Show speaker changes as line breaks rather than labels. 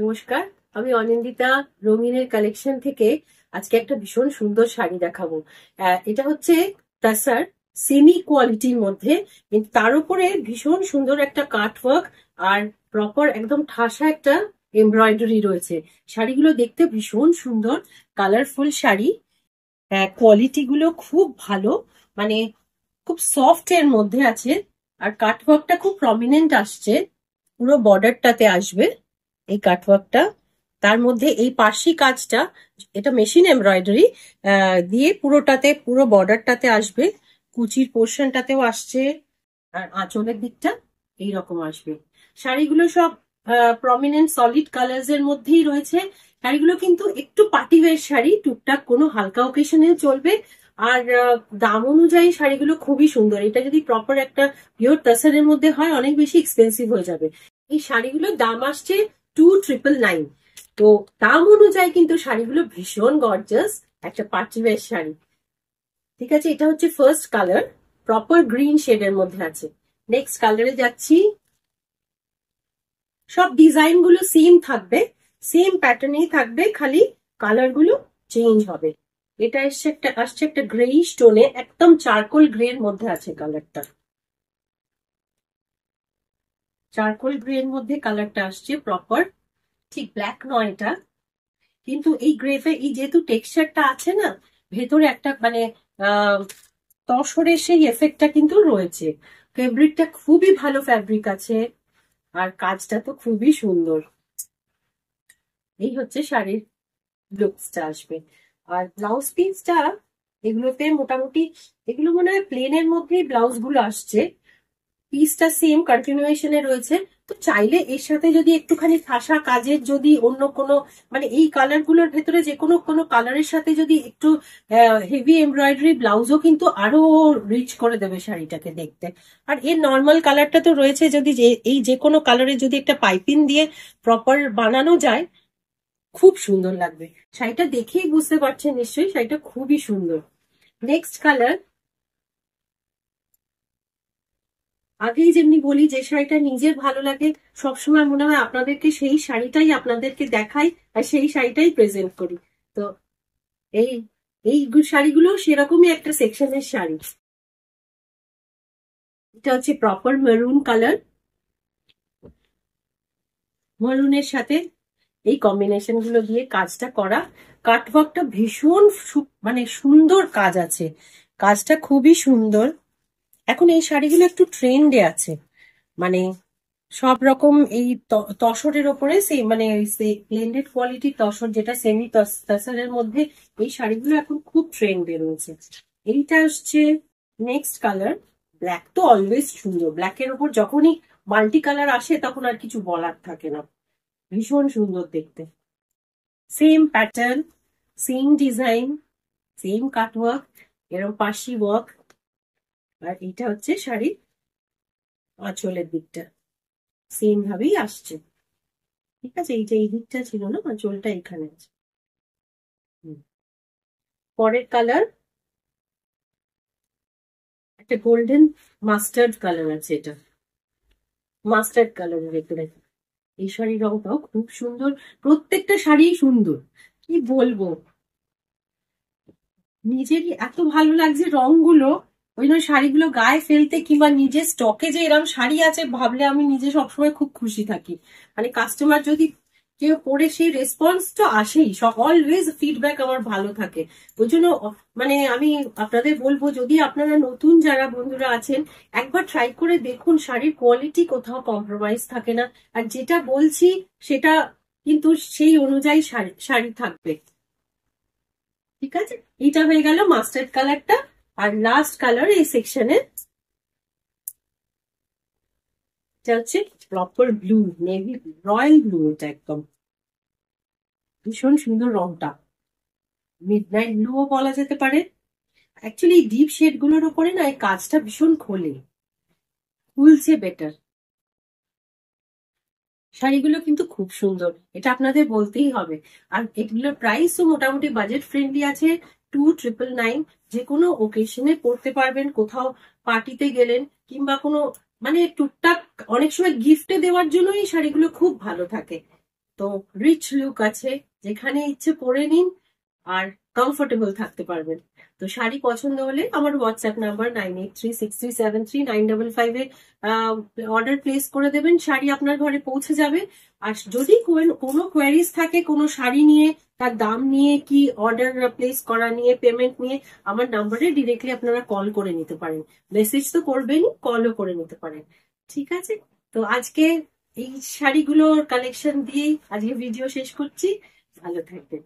নমস্কার, আমি অনিন্দিতা রঙিনের কালেকশন থেকে আজকে একটা ভীষণ সুন্দর শাড়ি দেখাবো। এটা হচ্ছে তাসার সেমি কোয়ালিটির মধ্যে, কিন্তু তার উপরে ভীষণ সুন্দর একটা কাটওয়ার্ক আর প্রপার একদম ঠাসা একটা এমব্রয়ডারি রয়েছে। শাড়িগুলো দেখতে ভীষণ সুন্দর, কালারফুল শাড়ি। কোয়ালিটি গুলো খুব ভালো, মানে খুব সফট এর মধ্যে আছে। আর কাটওয়ার্কটা খুব প্রমিনেন্ট আসছে, পুরো বর্ডারটাতে আসবে এই কাটওয়ার্কটা। তার মধ্যে এই পার্শি কাজটা, এটা মেশিন এমব্রয়ডারি দিয়ে পুরোটাতে, পুরো বর্ডারটাতে আসবে। কুচির পোর্শনটাতেও আসছে, আর আঁচলের দিকটা এইরকম আসবে। শাড়িগুলো সব প্রমিনেন্ট সলিড কালার্স এর মধ্যেই রয়েছে। শাড়িগুলো কিন্তু একটু পার্টি ওয়্যার শাড়ি, টুকটাক কোনো হালকা ওকেশনেও চলবে। আর দাম অনুযায়ী শাড়িগুলো খুবই সুন্দর। এটা যদি প্রপার একটা পিওর তাসারের মধ্যে হয় অনেক বেশি এক্সপেন্সিভ হয়ে যাবে। এই শাড়িগুলোর দাম আসছে 2999। তো দাম অনুযায়ী কিন্তু শাড়িগুলো ভীষণ গর্জাস, একটা পার্টি ওয়্যার শাড়ি। ঠিক আছে, এটা হচ্ছে ফার্স্ট কালার, প্রপার গ্রিন শেডের মধ্যে আছে। নেক্সট কালারে যাচ্ছি। সব ডিজাইন গুলো সেম থাকবে, সেম প্যাটার্নেই থাকবে, খালি কালার গুলো চেঞ্জ হবে। এটা আসছে একটা গ্রেইশ টোনে, একদম চারকোল গ্রে এর মধ্যে আছে কালারটা। চারকোল গ্রে এর মধ্যে কালারটা আসছে প্রপার, ঠিক ব্ল্যাক নয় এটা। কিন্তু এই গ্রেফে এই যেহেতু টেক্সচারটা আছে না, ভেতরে একটা মানে তসরের সেই এফেক্টটা কিন্তু রয়েছে। ফেব্রিকটা খুবই ভালো ফ্যাব্রিক আছে, আর কাজটা তো খুবই সুন্দর। এই হচ্ছে শাড়ির লুকসটা আসবে। আর ব্লাউজ পিসটা এগুলোতে মোটামুটি, এগুলো মনে হয় প্লেনের মধ্যেই ব্লাউজ গুলো আসছে। পিসটা সেম কন্টিনিউয়েশনে রয়েছে। তো চাইলে এর সাথে যদি একটুখানি ঠাসা কাজের, যদি অন্য কোনো মানে এই কালার গুলোর ভেতরে যে কোনো কোনো কালারের সাথে যদি একটু হেভি এমব্রয়ডারি ব্লাউজও কিন্তু আরো রিচ করে দেবে শাড়িটাকে দেখতে। আর এর নর্মাল কালারটা তো রয়েছে, যদি এই যে কোনো কালারে যদি একটা পাইপিং দিয়ে প্রপার বানানো যায় খুব সুন্দর লাগবে। শাড়িটা দেখেই বুঝতে পারছেন নিশ্চয়ই, শাড়িটা খুবই সুন্দর। নেক্সট কালার, আগেই যেমনি বলি যে শাড়িটা নিজের ভালো লাগে, সবসময় মনে হয় আপনাদেরকে সেই শাড়িটাই আপনাদেরকে দেখাই আর সেই শাড়িটাই প্রেজেন্ট করি। তো এই এই শাড়িগুলো সেরকমই একটা সেকশনের শাড়ি। এটা হচ্ছে প্রপার মেরুন কালার, মেরুনের সাথে এই কম্বিনেশন গুলো দিয়ে কাজটা করা। কাটওয়ার্কটা ভীষণ মানে সুন্দর কাজ আছে, কাজটা খুবই সুন্দর। এখন এই শাড়িগুলো একটু ট্রেন্ডে আছে, মানে সব রকম এই তসরের ওপরে সেই মানে ব্লেন্ডেড কোয়ালিটির তসর, যেটা সেমি তসরের মধ্যে এই শাড়িগুলো এখন খুব ট্রেন্ডে রয়েছে। এইটা আসছে নেক্সট কালার। ব্ল্যাক তো অলওয়েজ সুন্দর, ব্ল্যাকের ওপর যখনই মাল্টি কালার আসে তখন আর কিছু বলার থাকে না, ভীষণ সুন্দর দেখতে। Same pattern, same design, same cutwork, এরকম পাশি ওয়ার্ক। আর এটা হচ্ছে শাড়ির আঁচলের দিকটা, সেম ভাবেই আসছে। ঠিক আছে, এই যে এই দিকটা ছিল না, আঁচলটা এখানে আছে। পরের কালার একটা গোল্ডেন মাস্টার্ড কালার আছে, এটা মাস্টার্ড কালারের ভেতরে। এই শাড়ির রংটাও খুব সুন্দর, প্রত্যেকটা শাড়ি সুন্দর, কি বলবো, নিজেরই এত ভালো লাগছে রংগুলো। ওই জন্য শাড়িগুলো গায়ে ফেলতে কিংবা নিজের স্টকে যে এরকম শাড়ি আছে ভাবলে আমি নিজে সবসময় খুব খুশি থাকি। মানে কাস্টমার যদি কেউ পরে সেই রেসপন্স তো আসেই, সব অলওয়েজ ফিডব্যাক আমার ভালো থাকে। ওই জন্য মানে আমি আপনাদের বলবো, যদি আপনারা নতুন যারা বন্ধুরা আছেন একবার ট্রাই করে দেখুন, শাড়ির কোয়ালিটি কোথাও কম্প্রোমাইজ থাকে না। আর যেটা বলছি সেটা কিন্তু সেই অনুযায়ী শাড়ি থাকবে। ঠিক আছে, এটা হয়ে গেল মাস্টার্ড কালারটা। আর লাস্ট কালার এই সেকশনে এটা হচ্ছে proper blue, navy royal blue. এটা একদম ভীষণ সুন্দর রংটা, মিডনাইট ব্লুও বলা যেতে পারে। অ্যাকচুয়ালি ডিপ শেড গুলোর উপরে না এই কাজটা ভীষণ খোলে, খুলছে বেটার। শাড়িগুলো কিন্তু খুব সুন্দর, এটা আপনাদের বলতেই হবে। আর এগুলোর প্রাইসও মোটামুটি বাজেট ফ্রেন্ডলি আছে, 2999। যে কোনো ওকেশনে পরতে পারবেন, কোথাও পার্টিতে গেলেন কিংবা কোনো মানে টুকটাক অনেক সময় গিফটে দেওয়ার জন্য এই শাড়িগুলো খুব ভালো থাকে। তো রিচ লুক আছে, যেখানে ইচ্ছে পরে নিন আর কমফোর্টেবল থাকতে পারবেন। তো শাড়ি পছন্দ হলে আমার হোয়াটসঅ্যাপ নাম্বার 9836373955 অর্ডার প্লেস করে দেবেন, শাড়ি আপনার ঘরে পৌঁছে যাবে। আর যদি কোনো কোয়ারিজ থাকে কোনো শাড়ি নিয়ে, তার দাম নিয়ে, কি অর্ডার প্লেস করা নিয়ে, পেমেন্ট নিয়ে, আমার নাম্বারে ডিরেক্টলি আপনারা কল করে নিতে পারেন। মেসেজ তো করবেনই, কলও করে নিতে পারেন। ঠিক আছে, তো আজকে এই শাড়িগুলোর কালেকশন দিয়েই আজকে ভিডিও শেষ করছি। ভালো থাকবেন।